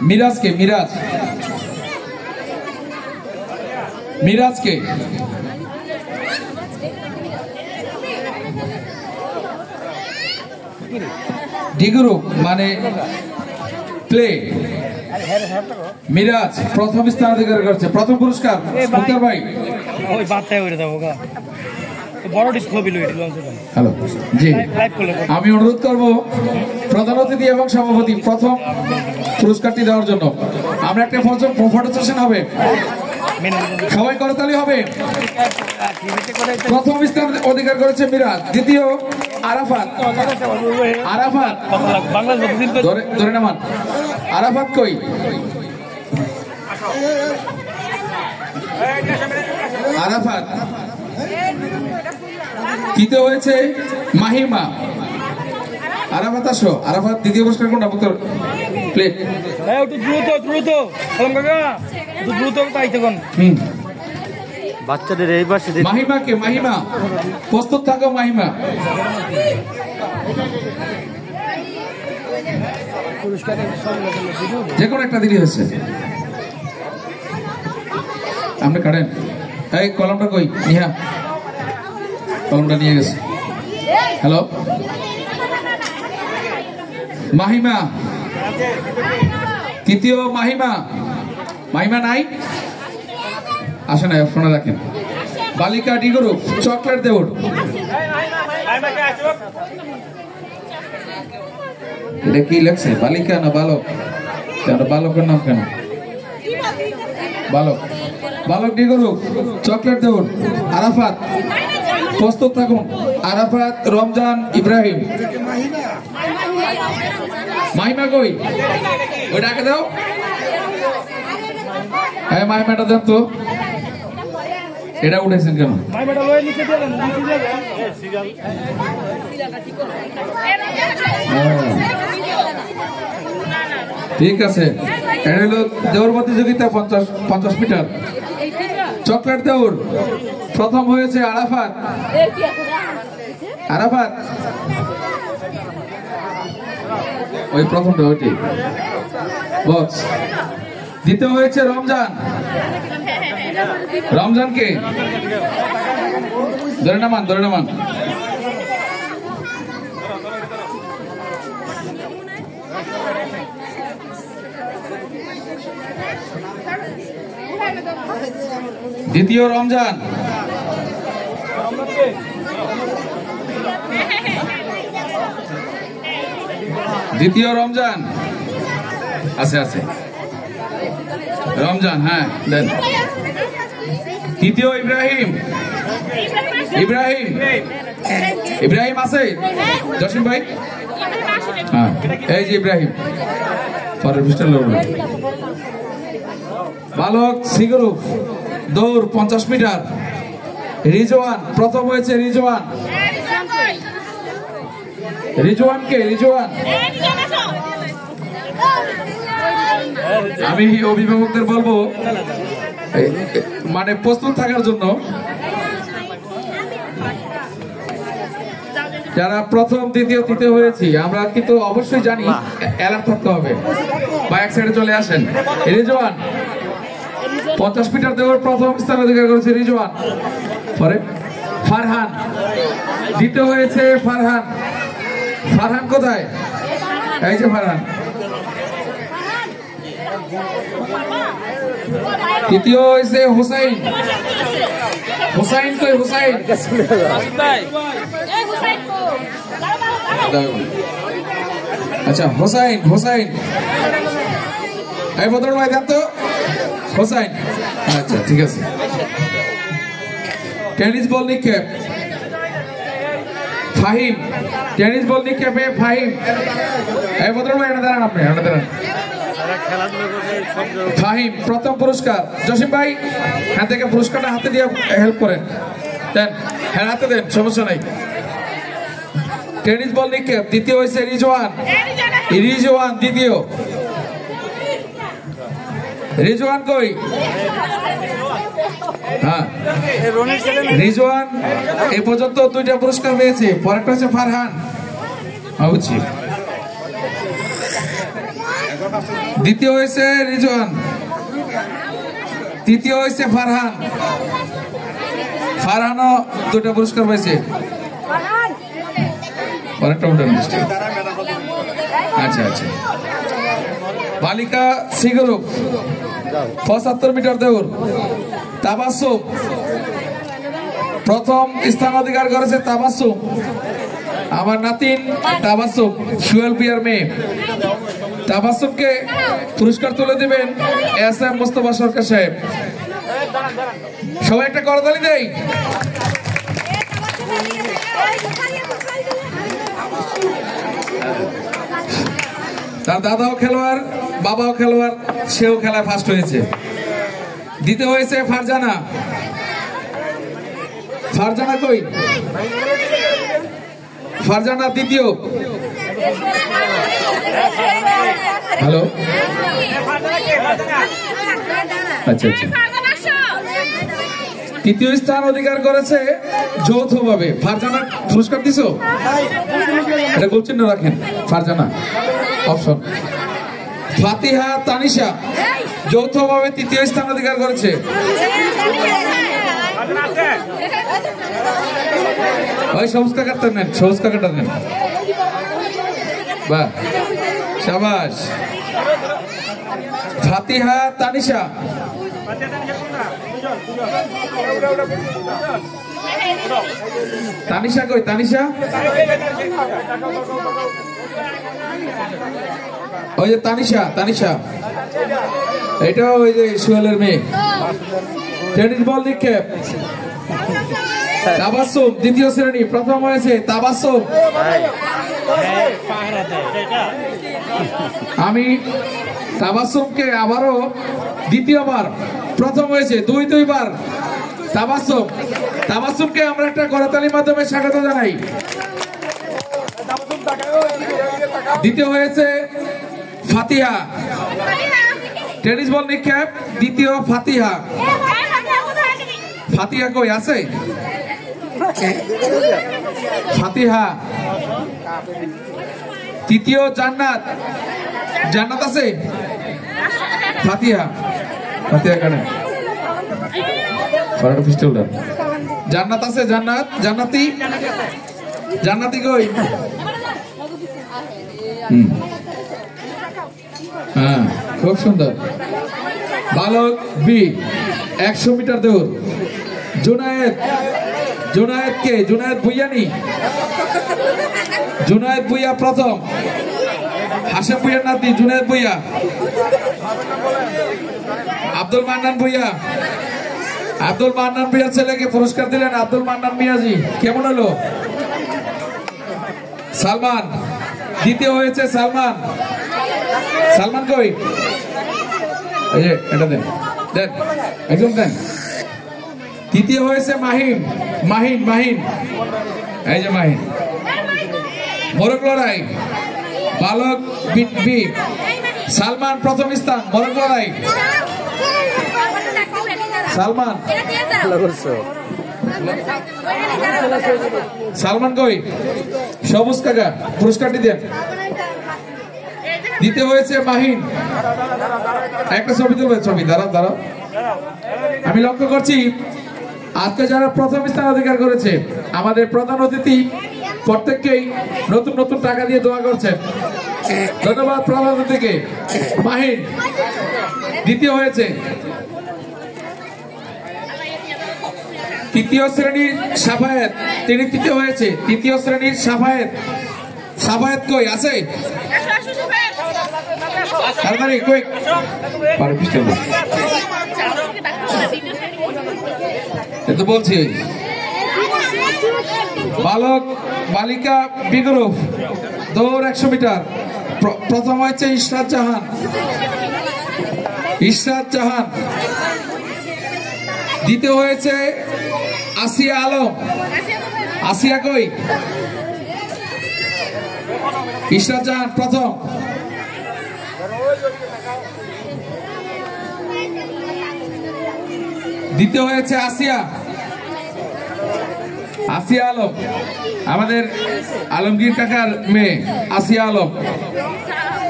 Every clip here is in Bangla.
মিরাজকে ডি গ্রুপ মানে প্লে মিরাজ প্রথম স্থান অধিকার করছে। প্রথম পুরস্কার মুক্তার ভাই। হ্যালো জি, আমি অনুরোধ করবো প্রধান অতিথি এবং সভাপতি প্রথম পুরস্কারটি দেওয়ার জন্য। আমরা একটা ফটো সেশন হবে, সবাই করতালি হবে। প্রথম স্থান অধিকার করেছে মিরাজ, দ্বিতীয় আরাফাত। ধরে নামান। আরাফাত কই? আরাফাত। তৃতীয় হয়েছে মাহিমা। আরাফাত আসো। আরাফাত দ্বিতীয় পুরস্কার কোনটা? প্লেট বাচ্চাদের এই পাশে মাহিমাকে। মাহিমা প্রস্তুত থাকো। মাহিমা যে কোনো একটা দিলি হয়েছে। আপনি কাটেন। এই কলমটা কই? নিহা কলমটা নিয়ে গেছে। হ্যালো মাহিমা। তৃতীয় মাহিমা। মাহিমা নাই, আসে নাই, শোনা রাখেন। বালিকা ডি গ্রুপ চকলেট দেউর। এটা কি লেখছে? বালিকা না বালক? বালকের নাম কেন? বালক D group chocolate Deur. Arafat প্রস্তুত থাকুন। আরাফাত, রমজান, ইব্রাহিম। মাহিমা কই? ওই ডাকে দাও। হ্যাঁ মাহিমাটা দেন তো। এটা উঠেছেন কেন? ঠিক আছে, এটা হলো দেউর প্রতিযোগিতা 50 মিটার চকলেট দেউর। প্রথম হয়েছে আরাফাত। ওই প্রথমটা ওইটি বক্স। দ্বিতীয় হয়েছে রমজানকে। ধরে নামান। দ্বিতীয় রমজান। আছে রমজান। হ্যাঁ দেন। তৃতীয় ইব্রাহিম আছে? জসিম ভাই। হ্যাঁ এই যে ইব্রাহিম। বালক সি গ্রুপ দৌড় 50 মিটার। রিজওয়ান প্রথম হয়েছে। রিজওয়ানকে। আমি অভিভাবকদের বলবো মানে প্রস্তুত থাকার জন্য। যারা প্রথম দ্বিতীয় তৃতীয় হয়েছি আমরা কিন্তু অবশ্যই জানি অ্যালার্ট থাকতে হবে। বা এক সাইডে চলে আসেন। রিজওয়ান 50 মিটার দেওয়ার প্রথম স্থান অধিকার করেছে রিজওয়ান। পরে ফারহান। দ্বিতীয় হয়েছে ফারহান কোথায়? এই যে ফারহান। তৃতীয় হয়েছে হুসাইন। আচ্ছা হোসাইন। এই বদরুল ভাই দেন তো। হোসাইন। আচ্ছা ঠিক আছে। টেনিস বল নিক্ষেপ ফাহিম। এই বদরুল ভাই এটা দাঁড়ান। আপনি ফাহিম প্রথম পুরস্কার। জসিম ভাই হ্যাঁ থেকে পুরস্কারটা হাতে দিয়ে হেল্প করেন। দেন, হ্যাঁ হাতে দেন, সমস্যা নাই। টেনিস বল নিক্ষেপ দ্বিতীয় হয়েছে রিজওয়ান। দ্বিতীয় রিজওয়ান কই? হ্যাঁ রিজওয়ান এই পর্যন্ত 2টা পুরস্কার পেয়েছে। পরেরটা হচ্ছে ফারহান। বুঝছি। দ্বিতীয় হয়েছে রিজওয়ান, তৃতীয় হয়েছে ফারহান। ফারহানও 2টা পুরস্কার পেয়েছে। আচ্ছা আচ্ছা। বালিকা সি গ্রুপ 75 মিটার দৌড় তাবাসসুম প্রথম স্থান অধিকার করেছে। তাবাসসুম আমার নাতিন তাবাসসুম, সুয়েল পিয়ার মেয়ে। তাবাসসুমকে পুরস্কার তুলে দিবেন এসএম মোস্তফা সরকার সাহেব। সবাই একটা করতালি দেই। তার দাদাও খেলোয়াড়, বাবাও খেলোয়াড়, সেও খেলায় ফার্স্ট হয়েছে। দ্বিতীয় হয়েছে ফারজানা। ফারজানা কই? ফারজানা দ্বিতীয়। হ্যালো, আচ্ছা আচ্ছা। তৃতীয় স্থান অধিকার করেছে যৌথভাবে। ফারজানা পুরস্কার দিছো? এটা গোল চিহ্ন রাখেন। ফারজানা অপশন। ফাতিহা তানিশা যৌথভাবে তৃতীয় স্থান অধিকার করেছে। ওই সবুজ কাকারটা নেন, সবুজ কাকারটা নেন। বাহ, শাবাশ। ফাতিহা তানিশা তানিশা কই? তানিশা ওই যে তানিশা, তানিশা এটা ওই যে সুয়েলের মেয়ে। টেনিস বল নিক্ষেপ তাবাসসুম দ্বিতীয় শ্রেণী, প্রথম হয়েছে তাবাসসুম। আমি তাবাসসুমকে আবারও দ্বিতীয়বার, প্রথম হয়েছে 2বার তাবাসসুম। তাবাসসুমকে আমরা একটা করতালির মাধ্যমে স্বাগত জানাই। দ্বিতীয় হয়েছে ফাতিহা, টেনিস বল নিক্ষেপ দ্বিতীয় ফাতিহা। ফাতিহা কই আছে? ফাতিহা। তৃতীয় জান্নাত, জান্নাত আছে? ফাতিহা, ফাতিহা কানে জান্নাত আছে? জান্নাত, জান্নাতি, জান্নাতি কই? হ্যাঁ, খুব সুন্দর। বালক বি 100 মিটার দৌড় জুনায়েদ। জুনায়েদ কে? জুনায়েদ ভুইয়ানি। জুনায়েদ ভুইয়া প্রথম। হাশেম ভুইয়ার নাতি জুনায়েদ ভুইয়া। আব্দুল মান্নান ভুইয়া, আব্দুল মান্নান ভুইয়ার ছেলেকে পুরস্কার দিলেন আব্দুল মান্নান মিয়াজি। কেমন হলো? সালমান দ্বিতীয় হয়েছে। সালমান, সালমান কই? এই যে এটা দেন, দেন একদম দেন। তৃতীয় হয়েছে মাহিন, মাহিন, মাহিন, এই যে মাহিন। মোরগ লড়াই বালক বি সালমান প্রথম স্থান। মোরগ লড়াই সালমান। সালমান কই? সবুজ কাকা পুরস্কারটি দেন। দ্বিতীয় হয়েছে মাহিন। একটা ছবি তুলবে, ছবি দাঁড়াও দাঁড়াও। আমি লক্ষ্য করছি আজকে যারা প্রথম স্থান অধিকার করেছে আমাদের প্রধান অতিথি প্রত্যেককেই নতুন নতুন টাকা দিয়ে দোয়া করছেন। ধন্যবাদ প্রধান অতিথিকে। মাহিন দ্বিতীয় হয়েছে। তৃতীয় শ্রেণীর সাফায়েত, তিনি তৃতীয় হয়েছে। তৃতীয় শ্রেণীর সাফায়েত। সাফায়েত কই আছে? বলছি বালক বালিকা বি গ্রুপ দৌড় 100 মিটার প্রথম হয়েছে ইশরাত জাহান। ইশরাত জাহান। দ্বিতীয় হয়েছে আসিয়া আলম। আসিয়া কই? ইশরাত জাহান প্রথম। দ্বিতীয় হয়েছে আসিয়া, আসিয়া আলম, আমাদের আলমগীর কাকার মেয়ে আসিয়া আলম।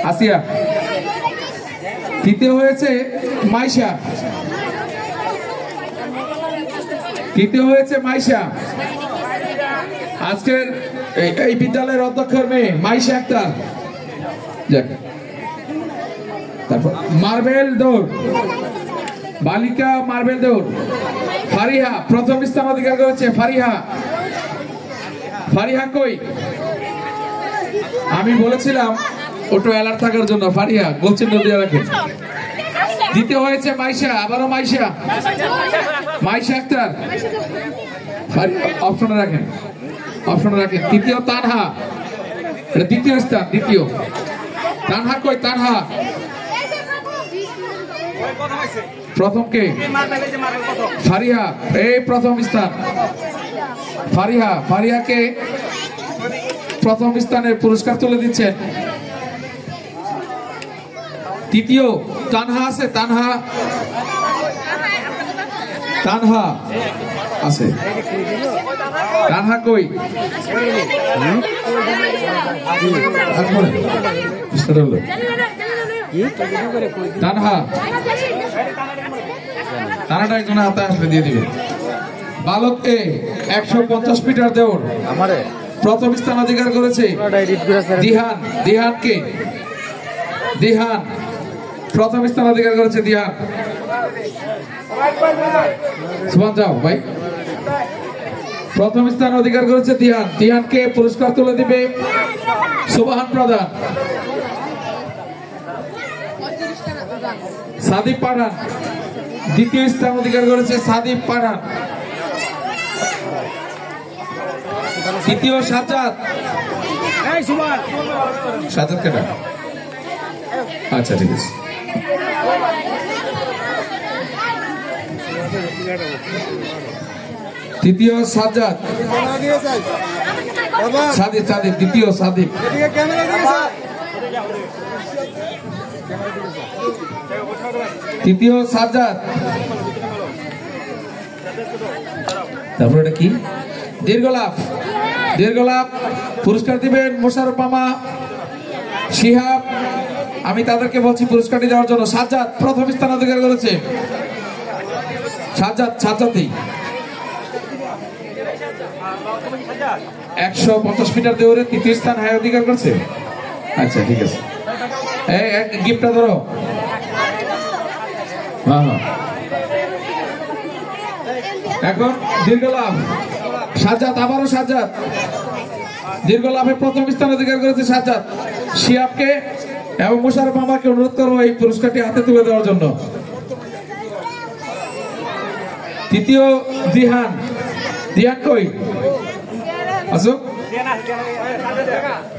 আসিয়া তৃতীয় হয়েছে মাইশা। তৃতীয় হয়েছে মাইশা। আজকের এই বিদ্যালয়ের অধ্যক্ষের মেয়ে মাইশা আক্তার। তারপর মার্বেল দৌড়, বালিকা মার্বেল দৌড় ফারিহা প্রথম স্থান অধিকার করেছে। ফারিহা, ফারিহা কই? আমি বলেছিলাম ওটা অ্যালার্ট থাকার জন্য। ফারিহা গোল চিহ্ন দিয়ে রাখেন। দ্বিতীয় হয়েছে মাইশা, আবারও মাইশা, মাইশা আক্তার। অপশনে রাখেন, অপশনে রাখেন। তৃতীয় তানহা, এটা দ্বিতীয় স্থান। দ্বিতীয় তানহা কই? তানহা প্রথম কে? ফারিহা, এই প্রথম স্থান ফারিহা। ফারিহাকে প্রথম স্থানের পুরস্কার তুলে দিচ্ছেন। তৃতীয় তানহা আছে, তানহা, তানহা আছে। তানহা কই? তানহা, তানাটা একজন হাতে আসলে দিয়ে দিবে। বালক এ 150 মিটার দৌড় প্রথম স্থান অধিকার করেছে দিহান। দিহান কে? দিহান প্রথম স্থান অধিকার করেছে। দিহান, সুমান যাও ভাই। প্রথম স্থান অধিকার করেছে দিহান। দিহানকে পুরস্কার তুলে দিবে সুবহান প্রধান। সাদিক পাঠান দ্বিতীয় স্থান অধিকার করেছে। সাদিক পাঠান। তৃতীয় সাজ্জাদ। সাজ্জাদ কেটা? আচ্ছা ঠিক আছে। তৃতীয় সাজ্জাদ, সাদিক, সাদিক দ্বিতীয় সাদিক। তৃতীয় সাজ্জাদ। তারপর এটা কি? দীর্ঘলাভ। দীর্ঘলাভ পুরস্কার দিবেন মোশাররফ মামা, শিহাব। আমি তাদেরকে বলছি পুরস্কারটি দেওয়ার জন্য। সাজ্জাদ প্রথম স্থান অধিকার করেছে। সাজ্জাদ, সাজ্জাদই 150 মিটার দৌড়ে তৃতীয় স্থান হাই অধিকার করেছে। আচ্ছা ঠিক আছে। গিফটটা ধরো। হ্যাঁ হ্যাঁ। এখন দীর্ঘলাভ সাজ্জাদ, আবারও সাজ্জাদ দীর্ঘলাভে প্রথম স্থান অধিকার করেছে। সাজ্জাদ, শিহাবকে এবং মোশাররফ মামাকে অনুরোধ করবো এই পুরস্কারটি হাতে তুলে দেওয়ার জন্য। তৃতীয় দিহান। দিহান কই? আসো,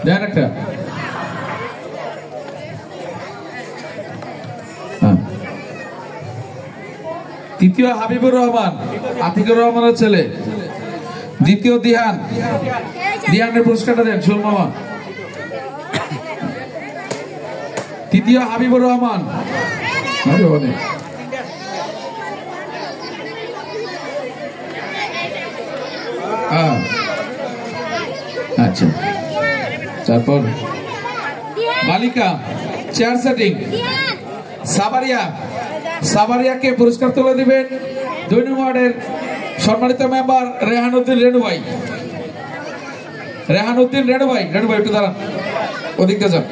দিহান একটা। তৃতীয় হাবিবুর রহমান, আতিকুর রহমানের ছেলে। দ্বিতীয় দিহান। দিহানের পুরস্কারটা দেন সুল মামা। তৃতীয় হাবিবুর রহমান। আচ্ছা, তারপর বালিকা চেয়ার সেটিং সাবারিয়া। সাবারিয়াকে পুরস্কার তুলে দিবেন 2 নং ওয়ার্ডের সম্মানিত মেম্বার রেহানুদ্দিন রেণু ভাই। রেহানুদ্দিন রেণু ভাই, রেণু ভাই একটু দাঁড়ান, ওদিকে যান।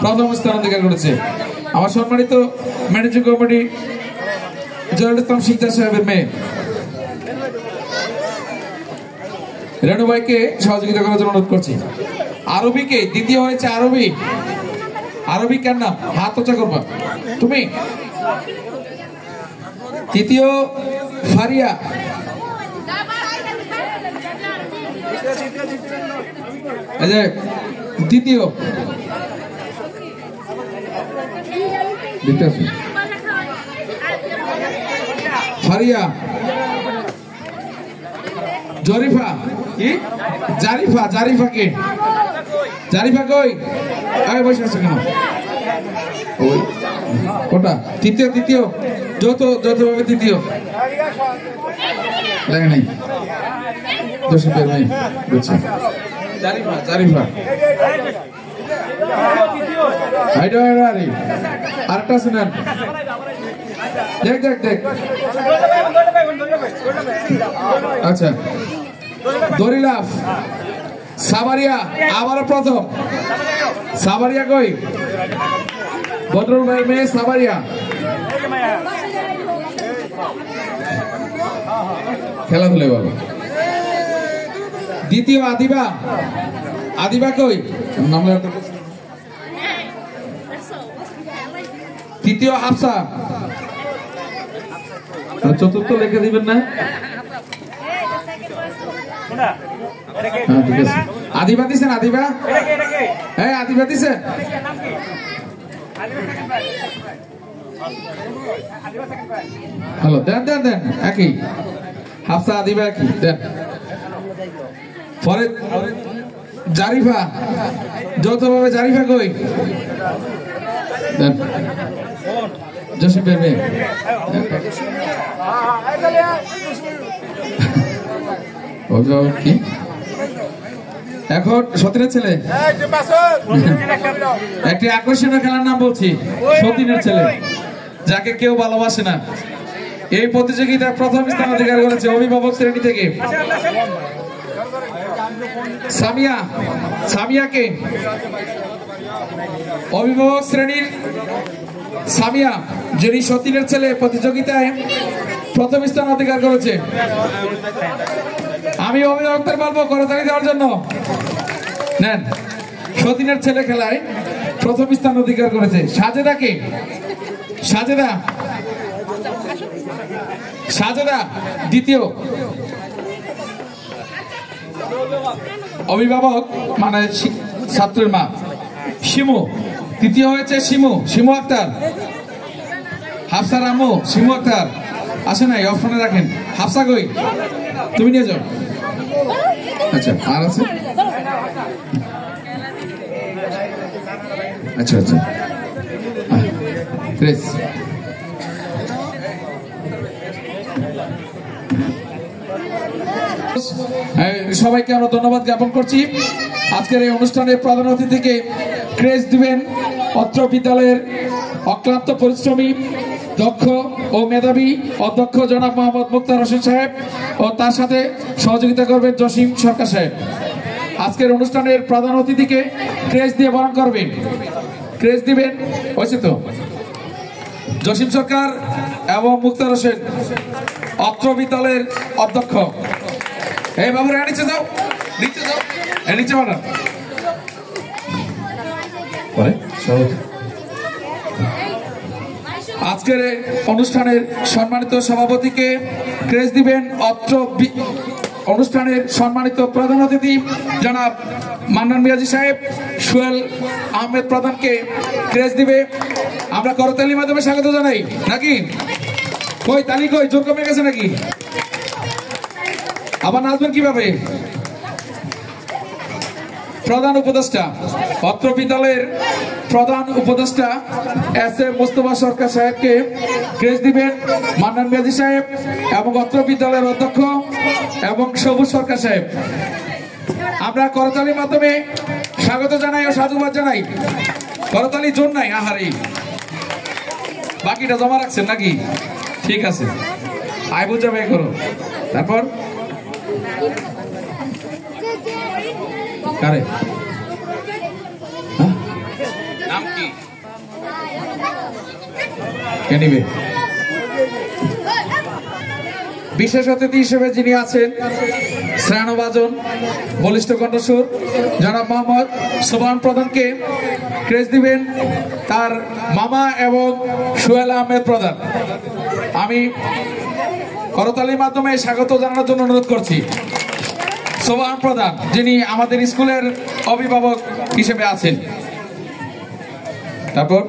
প্রথম স্থান অধিকার করেছে আমার সম্মানিত ম্যানেজিং কমিটি জয়ুল ইসলাম শিকদার সাহেবের মেয়ে। রেণু ভাইকে সহযোগিতা করার জন্য অনুরোধ করছি। আরবিকে দ্বিতীয় হয়েছে। আরবি, আরবি কেন নাম? হাত উঁচা করবা তুমি। তৃতীয় ফারিয়া। দ্বিতীয় ফারিয়া। জরিফা কি? জারিফা। জারিফা কে? জারিফা কই? আগে বসে আছে কেন? ওই কোটা? তৃতীয়, তৃতীয় যৌথভাবে তৃতীয় লাগে নাই। দোষী পের নাই, বুঝছি। জারিফা, জারিফা আরেকটা শুনেন, দেখ দেখ দেখ। আচ্ছা, দরিলাফ সাবারিয়া আবারও প্রথম। সাবারিয়া কই? বদরুল ভাইয়ের মেয়ে সাবারিয়া। খেলাধুলা বলো। দ্বিতীয় আদিবা, আদিবা কই? তৃতীয় হাফসা। চতুর্থ লিখে দিবেন না? ঠিক আছে। আদিবা দিছেন? আদিবা, হ্যাঁ আদিবা দিছেন। হ্যালো, দেন দেন দেন, একই হাফসা আদিবা একই দেন। পরে জারিফা, যৌথভাবে জারিফা কই? দেন। জসিম বেবে কি এখন সতীনের ছেলে? একটি আকর্ষণীয় খেলার নাম বলছি, সতীনের ছেলে, যাকে কেউ ভালোবাসে না। এই প্রতিযোগিতায় প্রথম স্থান অধিকার করেছে অভিভাবক শ্রেণী থেকে সামিয়া। সামিয়াকে অভিভাবক শ্রেণীর সামিয়া, যিনি সতীনের ছেলে, প্রতিযোগিতায় প্রথম স্থান অধিকার করেছে। আমি অভিভাবকদের বলবো করতালি দেওয়ার জন্য। নেন, সতীনের ছেলে খেলায় প্রথম স্থান অধিকার করেছে। সাজেদাকে, সাজেদা, সাজেদা দ্বিতীয়। অভিভাবক মানে ছাত্রের মা। শিমু তৃতীয় হয়েছে। শিমু, শিমু আক্তার। হাফসার আম্মু শিমু আক্তার আসে নাই, অপশনে রাখেন। হাফসা কই? তুমি নিয়ে যাও। আচ্ছা, আর আছে? আচ্ছা আচ্ছা, সবাইকে আমরা ধন্যবাদ জ্ঞাপন করছি। আজকের এই অনুষ্ঠানের প্রধান অতিথিকে ক্রেস্ট দিবেন অত্র বিদ্যালয়ের অক্লান্ত পরিশ্রমী, দক্ষ ও মেধাবী অধ্যক্ষ জনাব মোহাম্মদ মুক্তার হোসেন সাহেব ও তার সাথে সহযোগিতা করবেন জসিম সরকার সাহেব। আজকের অনুষ্ঠানের প্রধান অতিথিকে ক্রেস্ট দিয়ে বরণ করবেন। ক্রেস্ট দিবেন হয়েছে তো জসিম সরকার এবং মুক্তার হোসেন, অত্র বিদ্যালয়ের অধ্যক্ষ। এই বাবুরা নিচে যাও, নিচে যাও, নিচে বানা। আজকের অনুষ্ঠানের সম্মানিত সভাপতিকে ক্রেস্ট দিবেন অত্র অনুষ্ঠানের সম্মানিত প্রধান অতিথি জনাব মান্নান মিয়াজি সাহেব। সোহেল আহমেদ প্রধানকে ক্রেস্ট দিবে। আমরা করতালির মাধ্যমে স্বাগত জানাই নাকি? কই তালি কই? জোর কমে গেছে নাকি? আবার নাচবেন কিভাবে? প্রধান উপদেষ্টা, অত্র বিদ্যালয়ের প্রধান উপদেষ্টা এস এ মোস্তফা সরকার সাহেবকে ক্রেস্ট দিবেন মান্নান মিয়াজি সাহেব এবং অত্র বিদ্যালয়ের অধ্যক্ষ এবং সবুজ সরকার সাহেব। আমরা করতালির মাধ্যমে স্বাগত জানাই ও সাধুবাদ জানাই। করতালি জোর নাই, আহারি বাকিটা জমা রাখছেন নাকি? ঠিক আছে, আয় বুঝা ব্যয় করো। তারপর কারে নাম কি? কে নিবে? বিশেষ অতিথি হিসেবে যিনি আছেন, শ্রেণবাজন বলিষ্ঠ কণ্ঠস্বর জনাব মোহাম্মদ সোবান প্রধানকে ক্রেস্ট দিবেন তার মামা এবং সোহেল আহমেদ প্রধান। আমি করতালির মাধ্যমে স্বাগত জানানোর জন্য অনুরোধ করছি সোবান প্রধান, যিনি আমাদের স্কুলের অভিভাবক হিসেবে আছেন। তারপর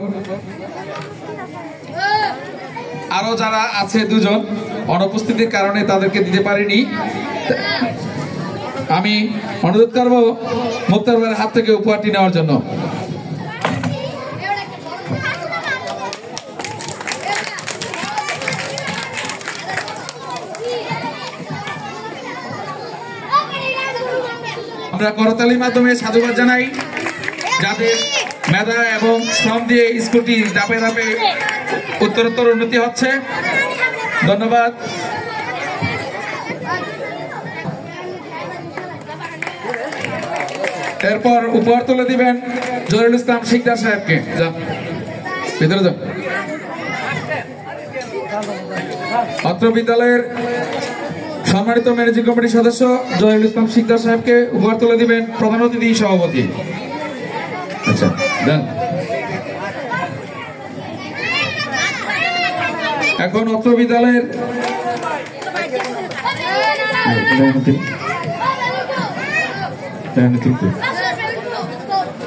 আরো যারা আছে দুজন, অনুপস্থিতির কারণে তাদেরকে দিতে পারিনি। আমি অনুরোধ করবো মুক্তার ভাইয়ের হাত থেকে উপহারটি নেওয়ার জন্য। আমরা করতালির মাধ্যমে সাধুবাদ জানাই যাদের মেধা এবং শ্রম দিয়ে স্কুলটি ধাপে ধাপে উত্তরোত্তর উন্নতি হচ্ছে। ধন্যবাদ। এরপর উপহার তুলে দিবেন জহিরুল ইসলাম শিকদার সাহেবকে। ভিতরে যান। অত্র বিদ্যালয়ের সম্মানিত ম্যানেজিং কমিটির সদস্য জহিরুল ইসলাম শিকদার সাহেবকে উপহার তুলে দিবেন প্রধান অতিথি সভাপতি। আচ্ছা দেন। এখন অত্র বিদ্যালয়ের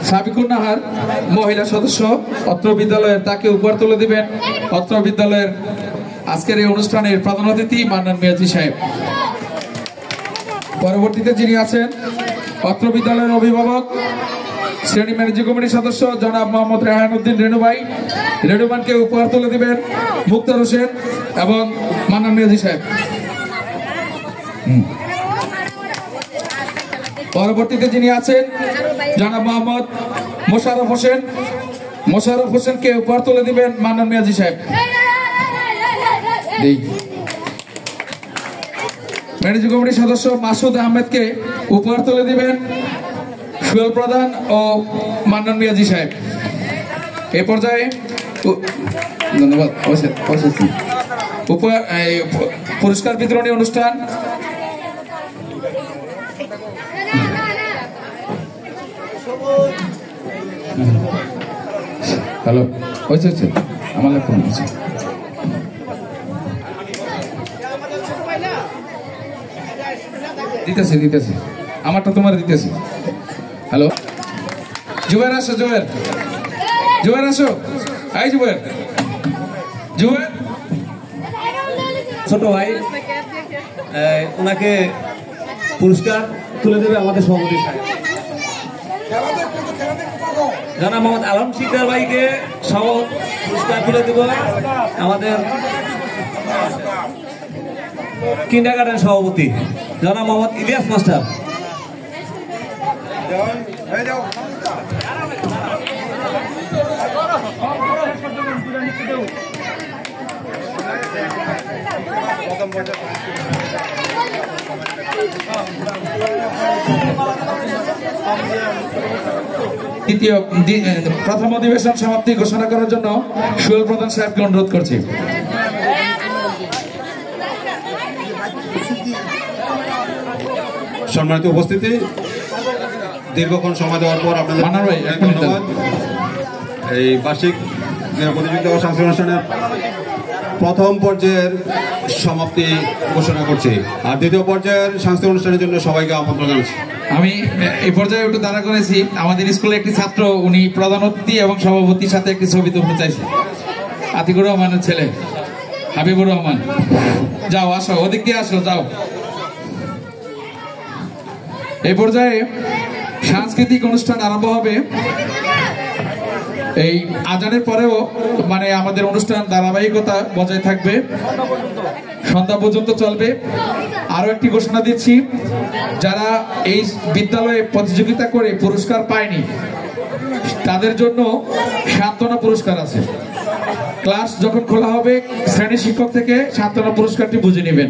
সাবিকুন নাহার মহিলা সদস্য অত্র বিদ্যালয়ের, তাকে উপহার তুলে দিবেন অত্র বিদ্যালয়ের আজকের এই অনুষ্ঠানের প্রধান অতিথি মান্নান মিয়াজি সাহেব। পরবর্তীতে যিনি আছেন অত্র বিদ্যালয়ের অভিভাবক শ্রেণী ম্যানেজিং কমিটির সদস্য জনাব মোহাম্মদ রেহান উদ্দিন রেণু ভাই। রেণুমানকে উপহার তুলে দিবেন মুক্তার হোসেন এবং মান্নান মিয়াজি সাহেব। পরবর্তীতে যিনি আছেন জনাব মোহাম্মদ মোশাররফ হোসেন। মোশাররফ হোসেনকে উপহার তুলে দিবেন মান্নান মিয়াজি সাহেব। ম্যানেজিং কমিটির সদস্য মাসুদ আহমেদকে উপহার তুলে দিবেন সুয়েল প্রধান ও মান্নান মিয়াজি সাহেব। এ পর্যায়ে ধন্যবাদ। পুরস্কার বিতরণী অনুষ্ঠান হ্যালো হয়েছে আমার ল্যাপটপ আছে। দিতেছি আমারটা তোমার দিতেছি। হ্যালো জুবের আসো, জুবের আসো। এই জুবের ছোট ভাই ওনাকে পুরস্কার তুলে দেবে আমাদের সভাপতি সাহেব জনাব মোহাম্মদ আলম শিকদার ভাইকে পুরস্কার তুলে দেব আমাদের কিন্ডারগার্টেন সভাপতি জনাব মোহাম্মদ ইলিয়াস মাস্টার। প্রথম অধিবেশন সমাপ্তি ঘোষণা করার জন্য সুয়েল প্রধান সাহেবকে অনুরোধ করছি। সম্মানিত উপস্থিতি, দীর্ঘক্ষণ সময় দেওয়ার পর আপনাদের ধন্যবাদ। এই বার্ষিক প্রতিযোগিতা ও সাংস্কৃতিক অনুষ্ঠানের প্রথম পর্যায়ের সমাপ্তি ঘোষণা করছি, আর দ্বিতীয় পর্যায়ের সাংস্কৃতিক অনুষ্ঠানের জন্য সবাইকে আমন্ত্রণ জানাচ্ছি। আমি এই পর্যায়ে একটু দাঁড়া করেছি, আমাদের স্কুলে একটি ছাত্র উনি প্রধান অতিথি এবং সভাপতির সাথে একটি ছবি তুলতে চাইছে। আতিকুর রহমানের ছেলে হাবিবুর রহমান, যাও আসো, ওদিক দিয়ে আসো, যাও। এই পর্যায়ে সাংস্কৃতিক অনুষ্ঠান আরম্ভ হবে। এই আজানের পরেও মানে আমাদের অনুষ্ঠান ধারাবাহিকতা বজায় থাকবে, সন্ধ্যা পর্যন্ত চলবে। আরো একটি ঘোষণা দিচ্ছি, যারা এই বিদ্যালয়ে প্রতিযোগিতা করে পুরস্কার পায়নি তাদের জন্য সান্ত্বনা পুরস্কার আছে। ক্লাস যখন খোলা হবে শ্রেণী শিক্ষক থেকে সান্ত্বনা পুরস্কারটি বুঝে নেবেন।